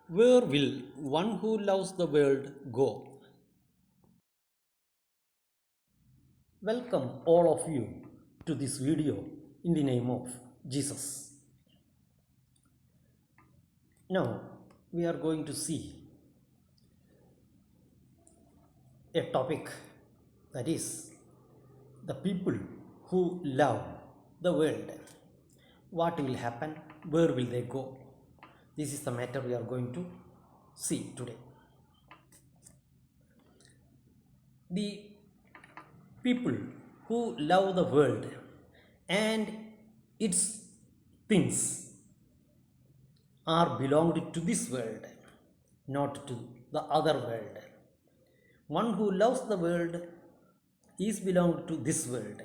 Where will one who loves the world go? Welcome all of you to this video in the name of Jesus. Now we are going to see a topic, that is the people who love the world. What will happen? Where will they go? This is the matter we are going to see today. The people who love the world and its things are belonged to this world, not to the other world. One who loves the world is belonged to this world,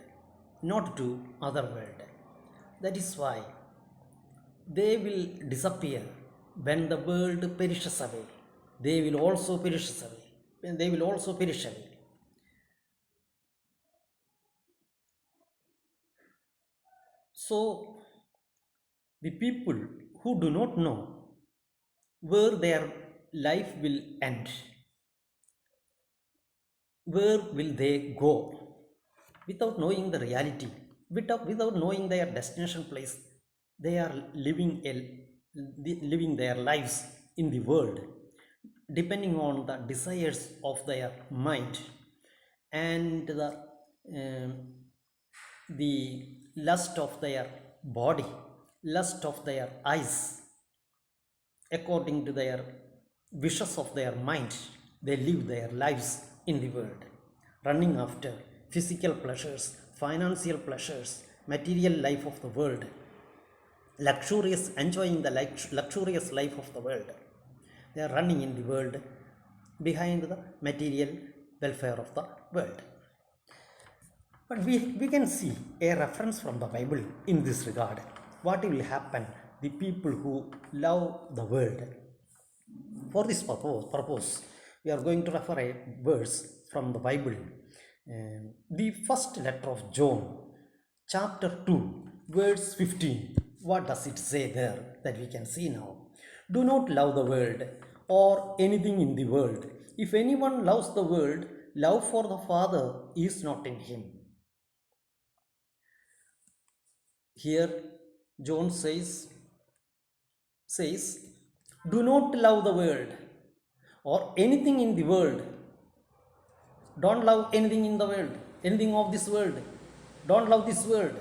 not to other world. That is why they will disappear when the world perishes away. They will also perish away. And they will also perish away. So the people who do not know where their life will end, where will they go, without knowing the reality, without knowing their destination place, they are living their lives in the world depending on the desires of their mind and um, the lust of their body, lust of their eyes, according to their wishes of their mind. They live their lives in the world, running after physical pleasures, financial pleasures, material life of the world, luxurious, enjoying the luxurious life of the world. They are running in the world behind the material welfare of the world. But we can see a reference from the Bible in this regard. What will happen? The people who love the world. For this purpose, we are going to refer a verse from the Bible. The first letter of John, chapter 2, verse 15. What does it say there that we can see now? Do not love the world or anything in the world. If anyone loves the world, love for the Father is not in him. Here John says, do not love the world or anything in the world. Don't love anything in the world, anything of this world. Don't love this world.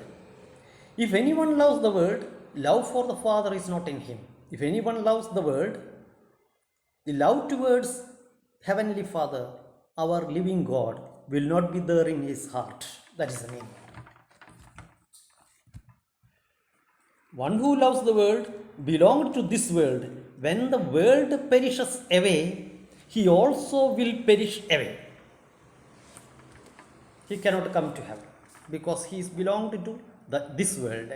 If anyone loves the world, love for the Father is not in him. If anyone loves the world, the love towards Heavenly Father, our living God, will not be there in his heart. That is the meaning. One who loves the world belongs to this world. When the world perishes away, he also will perish away. He cannot come to heaven because he is belonged to this world.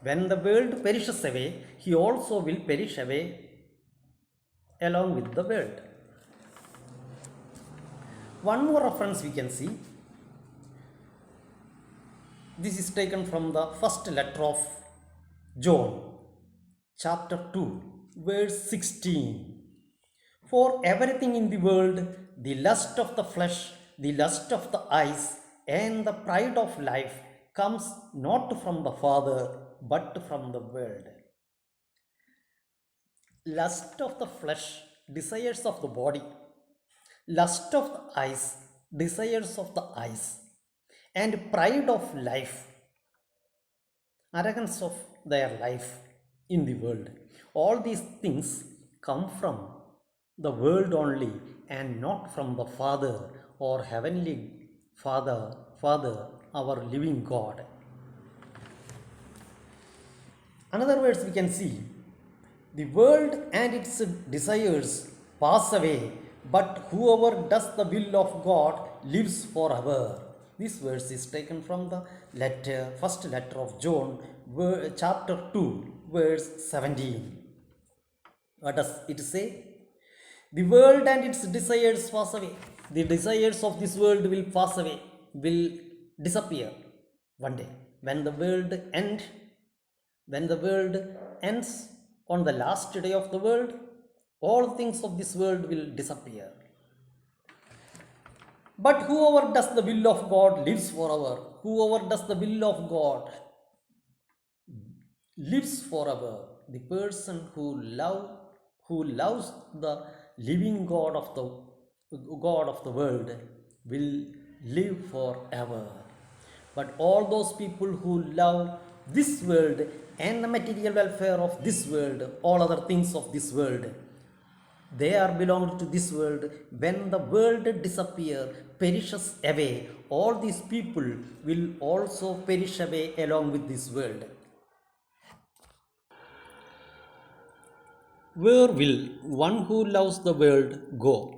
When the world perishes away, he also will perish away along with the world. One more reference we can see. This is taken from the first letter of John, chapter 2, verse 16. For everything in the world, the lust of the flesh, the lust of the eyes, and the pride of life comes not from the Father, but from the world. Lust of the flesh, desires of the body, lust of the eyes, desires of the eyes, and pride of life, arrogance of their life in the world. All these things come from the world only and not from the Father or Heavenly Father, our living God. Another words we can see, the world and its desires pass away, but whoever does the will of God lives forever. This verse is taken from the first letter of John, chapter 2, verse 17. What does it say? The world and its desires pass away. The desires of this world will pass away, will disappear one day. When the world ends on the last day of the world, All things of this world will disappear. But whoever does the will of God lives forever. Whoever does the will of God lives forever. The person who loves the living God of the world will live forever. But all those people who love this world and the material welfare of this world, all other things of this world, they are belonged to this world. When the world disappear, perishes away, all these people will also perish away along with this world. Where will one who loves the world go?